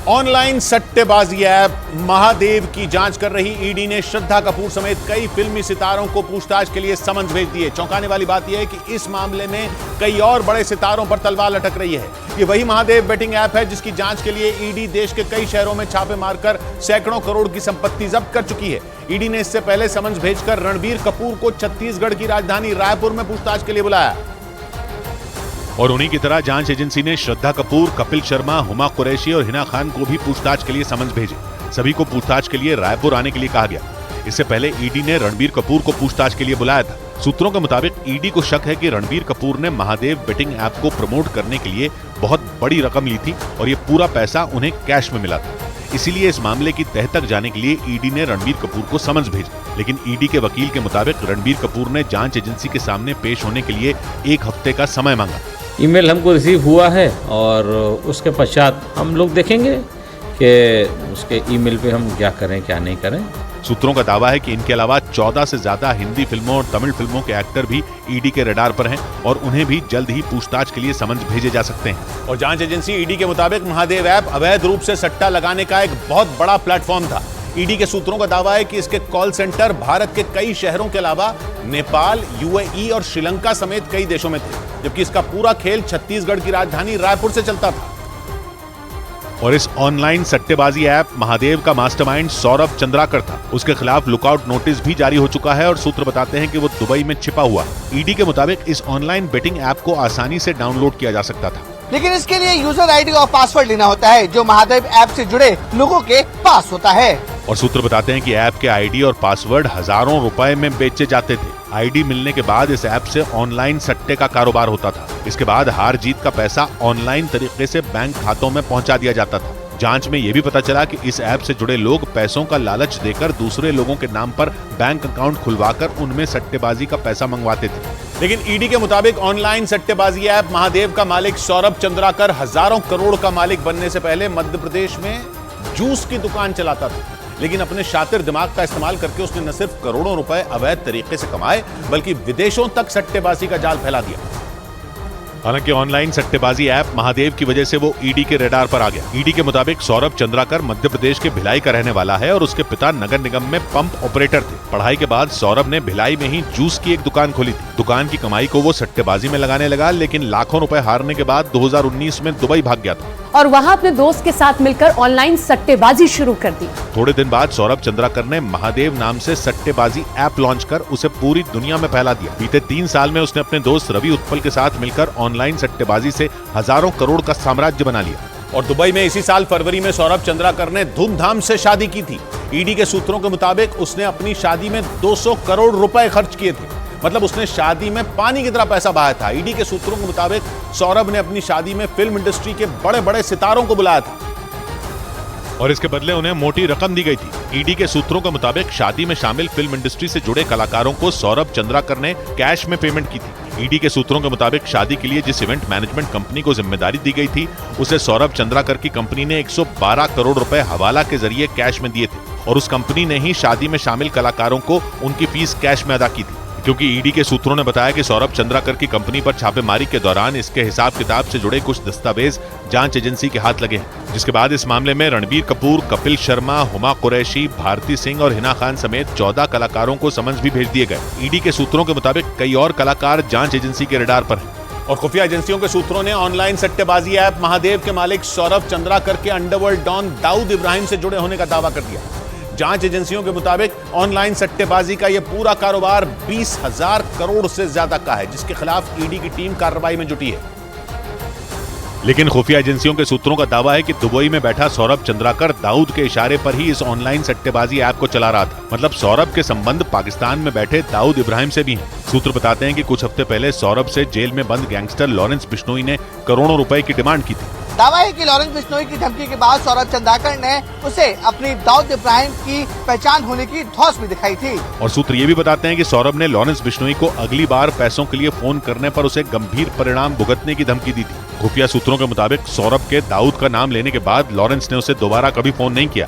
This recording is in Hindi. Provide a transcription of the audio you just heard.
ऑनलाइन सट्टेबाजी ऐप महादेव की जांच कर रही ईडी ने श्रद्धा कपूर समेत कई फिल्मी सितारों को पूछताछ के लिए समन भेज दिए। चौंकाने वाली बात यह है कि इस मामले में कई और बड़े सितारों पर तलवार लटक रही है। ये वही महादेव बेटिंग ऐप है जिसकी जांच के लिए ईडी देश के कई शहरों में छापे मारकर सैकड़ों करोड़ की संपत्ति जब्त कर चुकी है। ईडी ने इससे पहले समन भेजकर रणबीर कपूर को छत्तीसगढ़ की राजधानी रायपुर में पूछताछ के लिए बुलाया और उन्हीं की तरह जांच एजेंसी ने श्रद्धा कपूर, कपिल शर्मा, हुमा कुरैशी और हिना खान को भी पूछताछ के लिए समन्स भेजे। सभी को पूछताछ के लिए रायपुर आने के लिए कहा गया। इससे पहले ईडी ने रणबीर कपूर को पूछताछ के लिए बुलाया था। सूत्रों के मुताबिक ईडी को शक है कि रणबीर कपूर ने महादेव बेटिंग ऐप को प्रमोट करने के लिए बहुत बड़ी रकम ली थी और ये पूरा पैसा उन्हें कैश में मिला था। इसीलिए इस मामले की तह तक जाने के लिए ईडी ने रणबीर कपूर को समन्स भेजा। लेकिन ईडी के वकील के मुताबिक रणबीर कपूर ने जांच एजेंसी के सामने पेश होने के लिए 1 हफ्ते का समय मांगा। ईमेल हमको रिसीव हुआ है और उसके पश्चात हम लोग देखेंगे कि उसके ईमेल पे हम क्या करें क्या नहीं करें। सूत्रों का दावा है कि इनके अलावा 14 से ज्यादा हिंदी फिल्मों और तमिल फिल्मों के एक्टर भी ईडी के रडार पर हैं और उन्हें भी जल्द ही पूछताछ के लिए समन्स भेजे जा सकते हैं। और जांच एजेंसी ईडी के मुताबिक महादेव ऐप अवैध रूप से सट्टा लगाने का एक बहुत बड़ा प्लेटफॉर्म था। ईडी के सूत्रों का दावा है कि इसके कॉल सेंटर भारत के कई शहरों के अलावा नेपाल, यूएई और श्रीलंका समेत कई देशों में थे, जबकि इसका पूरा खेल छत्तीसगढ़ की राजधानी रायपुर से चलता था। और इस ऑनलाइन सट्टेबाजी ऐप महादेव का मास्टरमाइंड सौरभ चंद्राकर था। उसके खिलाफ लुकआउट नोटिस भी जारी हो चुका है और सूत्र बताते हैं कि वो दुबई में छिपा हुआ। ईडी के मुताबिक इस ऑनलाइन बेटिंग ऐप को आसानी से डाउनलोड किया जा सकता था, लेकिन इसके लिए यूजर आईडी और पासवर्ड लेना होता है जो महादेव ऐप से जुड़े लोगों के पास होता है। और सूत्र बताते हैं कि ऐप के आईडी और पासवर्ड हजारों रुपए में बेचे जाते थे। आईडी मिलने के बाद इस ऐप से ऑनलाइन सट्टे का कारोबार होता था। इसके बाद हार जीत का पैसा ऑनलाइन तरीके से बैंक खातों में पहुंचा दिया जाता था। जांच में यह भी पता चला कि इस ऐप से जुड़े लोग पैसों का लालच देकर दूसरे लोगों के नाम पर बैंक अकाउंट खुलवाकर उनमें सट्टेबाजी का पैसा मंगवाते थे। लेकिन ईडी के मुताबिक ऑनलाइन सट्टेबाजी ऐप महादेव का मालिक सौरभ चंद्राकर हजारों करोड़ का मालिक बनने से पहले मध्य प्रदेश में जूस की दुकान चलाता था। लेकिन अपने शातिर दिमाग का इस्तेमाल करके उसने न सिर्फ करोड़ों रुपए अवैध तरीके से कमाए बल्कि विदेशों तक सट्टेबाजी का जाल फैला दिया। हालांकि ऑनलाइन सट्टेबाजी ऐप महादेव की वजह से वो ईडी के रडार पर आ गया। ईडी के मुताबिक सौरभ चंद्राकर मध्य प्रदेश के भिलाई का रहने वाला है और उसके पिता नगर निगम में पंप ऑपरेटर थे। पढ़ाई के बाद सौरभ ने भिलाई में ही जूस की एक दुकान खोली थी। दुकान की कमाई को वो सट्टेबाजी में लगाने लगा, लेकिन लाखों रुपए हारने के बाद 2019 में दुबई भाग गया था और वहां अपने दोस्त के साथ मिलकर ऑनलाइन सट्टेबाजी शुरू कर दी। थोड़े दिन बाद सौरभ चंद्राकर ने महादेव नाम से सट्टेबाजी ऐप लॉन्च कर उसे पूरी दुनिया में फैला दिया। बीते 3 साल में उसने अपने दोस्त रवि उत्पल के साथ मिलकर ऑनलाइन सट्टेबाजी से हजारों करोड़ का साम्राज्य बना लिया। और दुबई में इसी साल फरवरी में सौरभ चंद्राकर ने धूमधाम से शादी की थी। ईडी के सूत्रों के मुताबिक उसने अपनी शादी में 200 करोड़ रुपए खर्च किए थे। मतलब उसने शादी में पानी की तरह पैसा बहाया था। ईडी के सूत्रों के मुताबिक सौरभ ने अपनी शादी में फिल्म इंडस्ट्री के बड़े बड़े सितारों को बुलाया था और इसके बदले उन्हें मोटी रकम दी गई थी। ईडी के सूत्रों के मुताबिक शादी में शामिल फिल्म इंडस्ट्री से जुड़े कलाकारों को सौरभ चंद्राकर ने कैश में पेमेंट की थी। ईडी के सूत्रों के मुताबिक शादी के लिए जिस इवेंट मैनेजमेंट कंपनी को जिम्मेदारी दी गई थी उसे सौरभ चंद्राकर की कंपनी ने 112 करोड़ रुपए हवाला के जरिए कैश में दिए थे और उस कंपनी ने ही शादी में शामिल कलाकारों को उनकी फीस कैश में अदा की थी। क्योंकि ईडी के सूत्रों ने बताया कि सौरभ चंद्राकर की कंपनी पर छापेमारी के दौरान इसके हिसाब किताब से जुड़े कुछ दस्तावेज जांच एजेंसी के हाथ लगे हैं, जिसके बाद इस मामले में रणबीर कपूर, कपिल शर्मा, हुमा कुरैशी, भारती सिंह और हिना खान समेत 14 कलाकारों को समन्स भी भेज दिए गए। ईडी के सूत्रों के मुताबिक कई और कलाकार जांच एजेंसी के रडार पर हैं। और खुफिया एजेंसियों के सूत्रों ने ऑनलाइन सट्टेबाजी ऐप महादेव के मालिक सौरभ चंद्राकर के अंडरवर्ल्ड डॉन दाऊद इब्राहिम से जुड़े होने का दावा कर दिया। जांच एजेंसियों के मुताबिक ऑनलाइन सट्टेबाजी का यह पूरा कारोबार 20,000 करोड़ से ज्यादा का है, जिसके खिलाफ ईडी की टीम कार्रवाई में जुटी है। लेकिन खुफिया एजेंसियों के सूत्रों का दावा है कि दुबई में बैठा सौरभ चंद्राकर दाऊद के इशारे पर ही इस ऑनलाइन सट्टेबाजी ऐप को चला रहा था। मतलब सौरभ के संबंध पाकिस्तान में बैठे दाऊद इब्राहिम से भी हैं। सूत्र बताते हैं कि कुछ हफ्ते पहले सौरभ से जेल में बंद गैंगस्टर लॉरेंस बिश्नोई ने करोड़ों रुपए की डिमांड की थी। दावा है कि लॉरेंस बिश्नोई की धमकी के बाद सौरभ चंद्राकर ने उसे अपनी दाऊद इब्राहिम की पहचान होने की धौंस भी दिखाई थी। और सूत्र ये भी बताते हैं कि सौरभ ने लॉरेंस बिश्नोई को अगली बार पैसों के लिए फोन करने पर उसे गंभीर परिणाम भुगतने की धमकी दी थी। खुफिया सूत्रों के मुताबिक सौरभ के दाऊद का नाम लेने के बाद लॉरेंस ने उसे दोबारा कभी फोन नहीं किया।